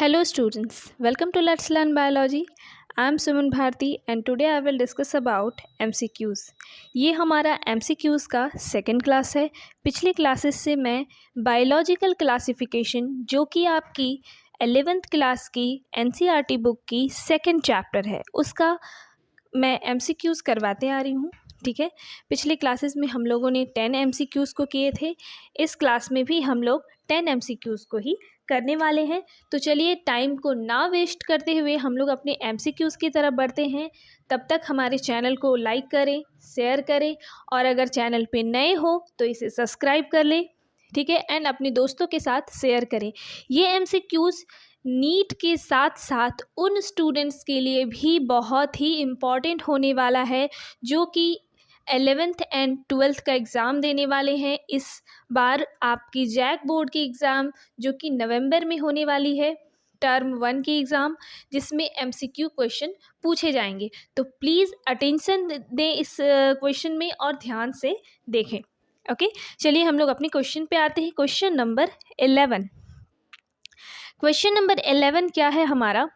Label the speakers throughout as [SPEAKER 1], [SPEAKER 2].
[SPEAKER 1] Hello students, welcome to Let's Learn Biology. I am Suman Bharti and today I will discuss about MCQs. ये हमारा MCQs का second class है. पिछली classes से मैं biological classification जो कि आपकी 11th क्लास की NCERT बुक की सेकंड चैप्टर है उसका मैं MCQs करवाते आ रही हूँ. ठीक है, पिछले क्लासेस में हम लोगों ने 10 MCQs को किए थे. इस क्लास में भी हम लोग 10 MCQs को ही करने वाले हैं. तो चलिए टाइम को ना वेस्ट करते हुए हम लोग अपने MCQs की तरफ बढ़ते हैं. तब तक हमारे चैनल को लाइक करें, शेयर करें और अगर चैनल पे नए हो तो इसे सब्सक्राइब कर लें. ठीक है, एंड अपने दोस्तों के साथ शेयर करें. ये MCQs नीट के साथ साथ उन स्टूडेंट्स के लिए भी बहुत ही इम्पॉर्टेंट होने वाला है जो कि 11th एंड 12th का एग्ज़ाम देने वाले हैं. इस बार आपकी जैक बोर्ड की एग्ज़ाम जो कि नवंबर में होने वाली है, टर्म 1 की एग्ज़ाम, जिसमें MCQ क्वेश्चन पूछे जाएंगे. तो प्लीज़ अटेंशन दें इस क्वेश्चन में और ध्यान से देखें. ओके, चलिए हम लोग अपने क्वेश्चन पे आते हैं. Question number 11. क्वेश्चन नंबर 11 क्या है हमारा?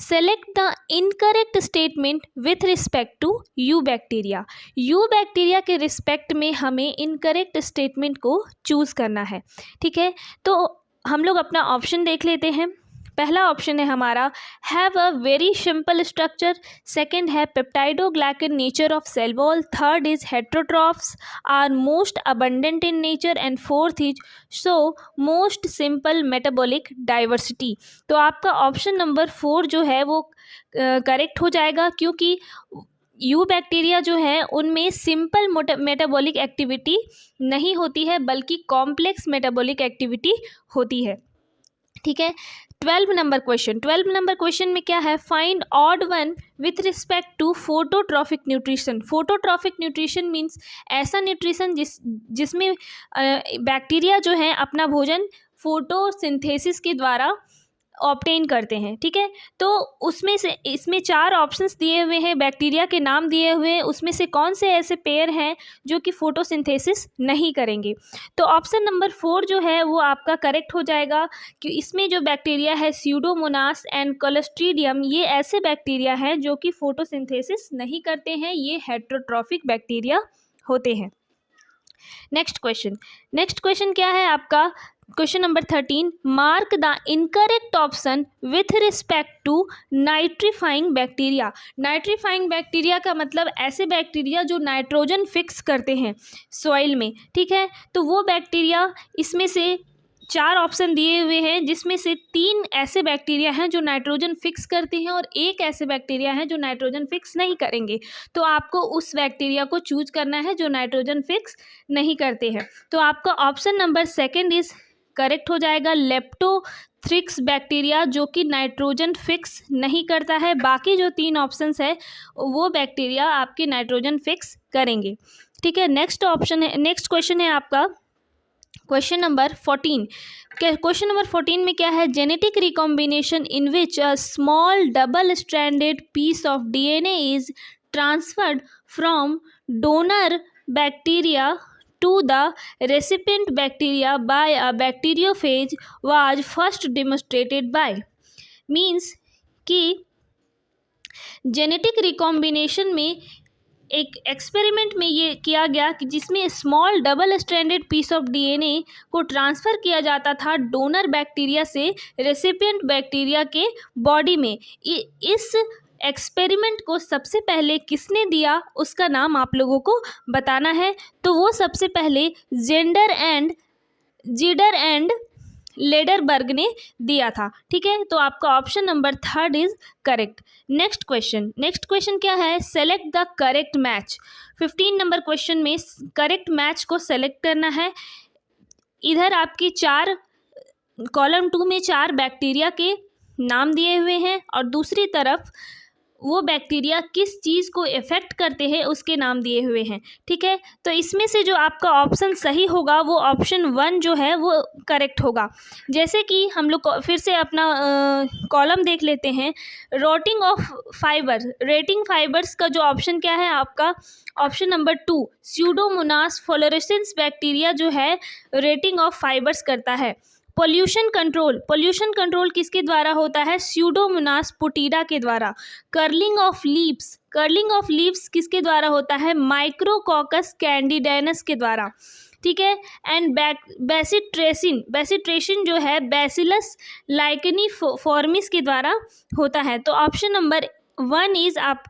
[SPEAKER 1] Select the incorrect statement with respect to eubacteria. Eubacteria के रिस्पेक्ट में हमें इनकरेक्ट स्टेटमेंट को चूज़ करना है. ठीक है, तो हम लोग अपना ऑप्शन देख लेते हैं. पहला ऑप्शन है हमारा have a very simple structure. Second है peptidoglycan nature of cell wall. Third is heterotrophs are most abundant in nature and fourth is so most simple metabolic diversity. तो आपका ऑप्शन नंबर 4 जो है वो करेक्ट हो जाएगा क्योंकि यू बैक्टीरिया जो है उनमें सिंपल मेटाबॉलिक एक्टिविटी नहीं होती है बल्कि कॉम्प्लेक्स मेटाबॉलिक एक्टिविटी होती है. ठीक है, 12 नंबर क्वेश्चन में क्या है? Find odd one with respect to phototrophic nutrition. Phototrophic nutrition means ऐसा न्यूट्रिशन जिसमें बैक्टीरिया जो है अपना भोजन फोटोसिंथेसिस के द्वारा ऑब्टेन करते हैं. ठीक है, तो उसमें से इसमें 4 ऑप्शंस दिए हुए हैं, बैक्टीरिया के नाम दिए हुए हैं. उसमें से कौन से ऐसे पेयर हैं जो कि फोटोसिंथेसिस नहीं करेंगे? तो ऑप्शन नंबर 4 जो है वो आपका करेक्ट हो जाएगा कि इसमें जो बैक्टीरिया है स्यूडोमोनास एंड क्लोस्ट्रीडियम, ये ऐसे बैक्टीरिया हैं जो कि फोटोसिंथेसिस नहीं करते हैं. ये हेट्रोट्रॉफिक बैक्टीरिया होते हैं. नेक्स्ट क्वेश्चन क्या है आपका? Question number 13. Mark the incorrect option with respect to nitrifying bacteria. Nitrifying bacteria का मतलब ऐसे बैक्टीरिया जो नाइट्रोजन फिक्स करते हैं सॉइल में. ठीक है, तो वो बैक्टीरिया, इसमें से 4 ऑप्शन दिए हुए हैं जिसमें से 3 ऐसे बैक्टीरिया हैं जो नाइट्रोजन फिक्स करते हैं और एक ऐसे बैक्टीरिया हैं जो नाइट्रोजन फिक्स नहीं करेंगे. तो आपको उस बैक्टीरिया को चूज करना है जो नाइट्रोजन फिक्स नहीं करते हैं. तो आपका ऑप्शन नंबर 2 इज करेक्ट हो जाएगा. लेप्टोथ्रिक्स बैक्टीरिया जो कि नाइट्रोजन फिक्स नहीं करता है. बाकी जो 3 ऑप्शंस है वो बैक्टीरिया आपके नाइट्रोजन फिक्स करेंगे. ठीक है, नेक्स्ट क्वेश्चन है आपका क्वेश्चन नंबर 14. क्वेश्चन नंबर 14 में क्या है? Genetic recombination in which a small double stranded piece of DNA is transferred from donor bacteria to the recipient bacteria by a bacteriophage was first demonstrated by. Means कि genetic recombination में एक experiment में ये किया गया कि जिसमें small double stranded piece of DNA को ट्रांसफ़र किया जाता था डोनर बैक्टीरिया से रेसिपिएंट बैक्टीरिया के बॉडी में. इस एक्सपेरिमेंट को सबसे पहले किसने दिया उसका नाम आप लोगों को बताना है. तो वो सबसे पहले जीडर एंड लेडरबर्ग ने दिया था. ठीक है, तो आपका option number 3 is correct. Next question क्या है? Select the correct match. 15 number question में करेक्ट मैच को सेलेक्ट करना है. इधर आपकी कॉलम 2 में 4 बैक्टीरिया के नाम दिए हुए हैं और दूसरी तरफ वो बैक्टीरिया किस चीज़ को इफ़ेक्ट करते हैं उसके नाम दिए हुए हैं. ठीक है, तो इसमें से जो आपका ऑप्शन सही होगा वो ऑप्शन 1 जो है वो करेक्ट होगा. जैसे कि हम लोग फिर से अपना कॉलम देख लेते हैं. रोटिंग ऑफ फाइबर्स का जो ऑप्शन क्या है आपका? Option number 2 Pseudomonas fluorescence bacteria जो है रेटिंग ऑफ फाइबर्स करता है. पोल्यूशन कंट्रोल किसके द्वारा होता है? स्यूडोमोनास पुटीडा के द्वारा। कर्लिंग ऑफ लीव्स किसके द्वारा होता है? माइक्रोकॉकस कैंडिडेनस के द्वारा, ठीक है। एंड बेसिट्रेशन जो है बैसिलस लाइकेनिफॉर्मिस के द्वारा होता है। तो ऑप्शन नंबर 1 इज आप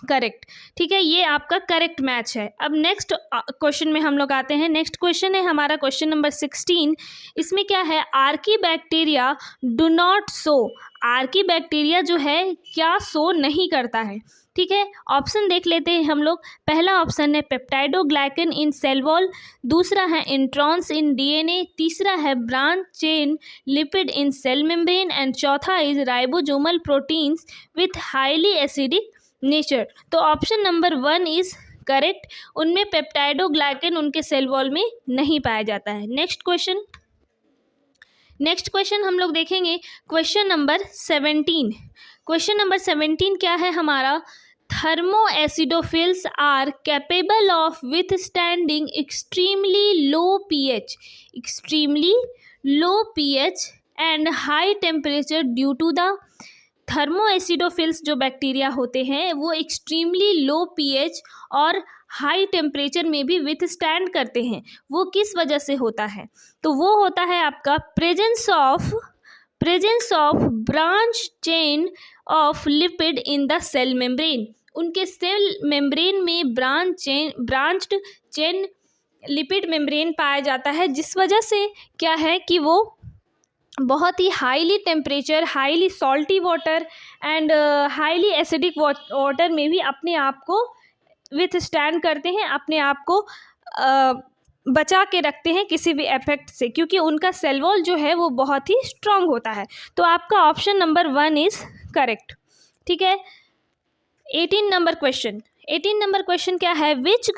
[SPEAKER 1] करेक्ट, ठीक है, ये आपका करेक्ट मैच है। अब नेक्स्ट क्वेश्चन में हम लोग आते हैं। नेक्स्ट क्वेश्चन है हमारा क्वेश्चन नंबर 16। इसमें क्या है? Archaebacteria do not so. Archaebacteria जो है क्या सो नहीं करता है, ठीक है। ऑप्शन देख लेते हैं हम लोग। पहला ऑप्शन है पेप्टाइडोग्लाइकन इन सेल वॉल, दूसरा है इंट्रॉन्स इन डीएनए, तीसरा है branch chain lipid in cell membrane and चौथा is ribosomal proteins with highly acidic nature. तो ऑप्शन नंबर 1 इज करेक्ट। उनमें पेप्टाइडोग्लाइकन उनके सेल वॉल में नहीं पाया जाता है। नेक्स्ट क्वेश्चन हम लोग देखेंगे क्वेश्चन नंबर 17। क्वेश्चन नंबर 17 क्या है हमारा? Thermoacidophiles are capable of withstanding extremely low pH and high temperature due to the. Thermoacidophiles जो बैक्टीरिया होते हैं वो एक्सट्रीमली लो पीएच और हाई टेम्परेचर में भी विथस्टैंड करते हैं। वो किस वजह से होता है? तो वो होता है आपका presence of branch chain of lipid in the cell membrane. उनके सेल मेम्ब्रेन में ब्रांच्ड चेन लिपिड मेम्ब्रेन पाया जाता है, जिस वजह से क्या है कि वो बहुत ही highly temperature, highly salty water and highly acidic water में भी अपने आप को विथस्टैंड करते हैं, अपने आप को बचा के रखते हैं किसी भी इफेक्ट से, क्योंकि उनका सेल वॉल जो है वो बहुत ही स्ट्रांग होता है। तो आपका ऑप्शन नंबर 1 इज करेक्ट, ठीक है। 18 नंबर क्वेश्चन क्या है? Which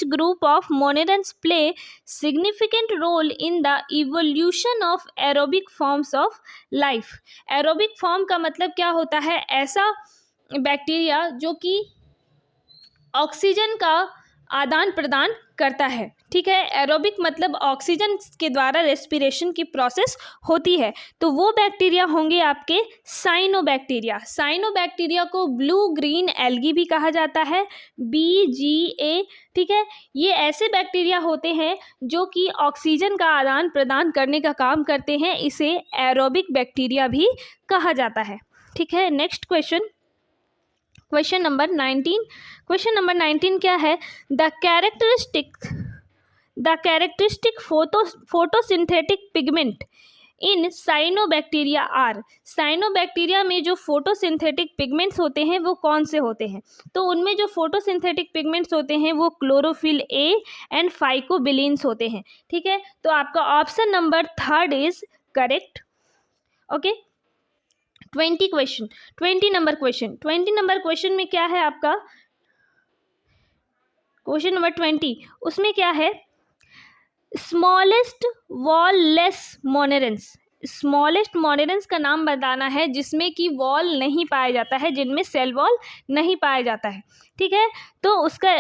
[SPEAKER 1] group of monerans play significant role in the evolution of aerobic forms of life. Aerobic form का मतलब क्या होता है? ऐसा बैक्टीरिया जो कि ऑक्सीजन का आदान प्रदान करता है, ठीक है। एरोबिक मतलब ऑक्सीजन के द्वारा रेस्पिरेशन की प्रोसेस होती है। तो वो बैक्टीरिया होंगे आपके साइनोबैक्टीरिया को ब्लू ग्रीन एल्गी भी कहा जाता है, BGA, ठीक है। ये ऐसे बैक्टीरिया होते हैं जो कि ऑक्सीजन का आदान प्रदान करने का काम करते हैं, इसे एरोबिक बैक्टीरिया भी कहा जाता है, ठीक है। नेक्स्ट क्वेश्चन नंबर 19 क्या है? The characteristic photosynthetic pigment in cyanobacteria are. Cyanobacteria में जो फोटोसिंथेटिक पिगमेंट्स होते हैं वो कौन से होते हैं? तो उनमें जो फोटोसिंथेटिक पिगमेंट्स होते हैं वो क्लोरोफिल ए एंड फाइकोबिलिन्स होते हैं, ठीक है। तो आपका option number 3 is correct, okay. 20 number question में क्या है आपका? क्वेश्चन नंबर 20, उसमें क्या है? स्मॉलेस्ट वॉललेस मोनेरेंस का नाम बताना है जिसमें कि वॉल नहीं पाया जाता है, जिनमें सेल वॉल नहीं पाया जाता है, ठीक है। तो उसका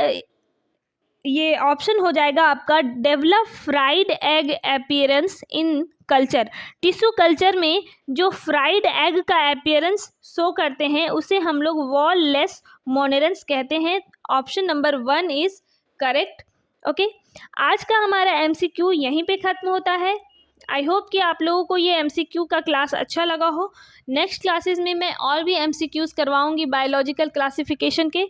[SPEAKER 1] ये ऑप्शन हो जाएगा आपका develop fried egg appearance in culture. Tissue culture में जो फ्राइड एग का अपीयरेंस शो करते हैं उसे हम लोग वॉल लेस मोनेरेंस कहते हैं। Option number 1 is correct, okay. आज का हमारा MCQ यहीं पे ख़त्म होता है। आई होप कि आप लोगों को ये MCQ का क्लास अच्छा लगा हो। नेक्स्ट क्लासेस में मैं और भी MCQs करवाऊंगी बायोलॉजिकल क्लासिफिकेशन के।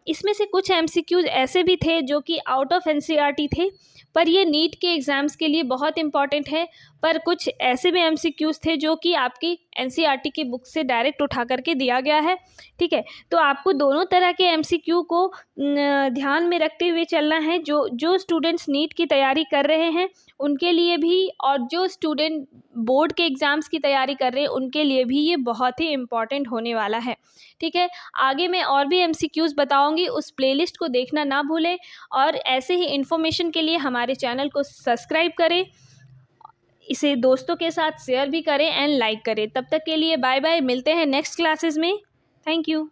[SPEAKER 1] इसमें से कुछ MCQs ऐसे भी थे जो कि आउट ऑफ NCERT थे, पर ये नीट के एग्ज़ाम्स के लिए बहुत इंपॉर्टेंट है। पर कुछ ऐसे भी MCQs थे जो कि आपकी NCERT की बुक से डायरेक्ट उठा करके दिया गया है, ठीक है। तो आपको दोनों तरह के MCQ को ध्यान में रखते हुए चलना है। जो स्टूडेंट्स नीट की तैयारी कर रहे हैं उनके लिए भी, और जो स्टूडेंट बोर्ड के एग्ज़ाम्स की तैयारी कर रहे हैं उनके लिए भी ये बहुत ही इम्पॉर्टेंट होने वाला है, ठीक है। आगे मैं और भी MCQs बताऊंगी, उस प्लेलिस्ट को देखना ना भूलें। और ऐसे ही इन्फॉर्मेशन के लिए हमारे चैनल को सब्सक्राइब करें, इसे दोस्तों के साथ शेयर भी करें एंड लाइक करें। तब तक के लिए बाय बाय, मिलते हैं नेक्स्ट क्लासेस में। Thank you.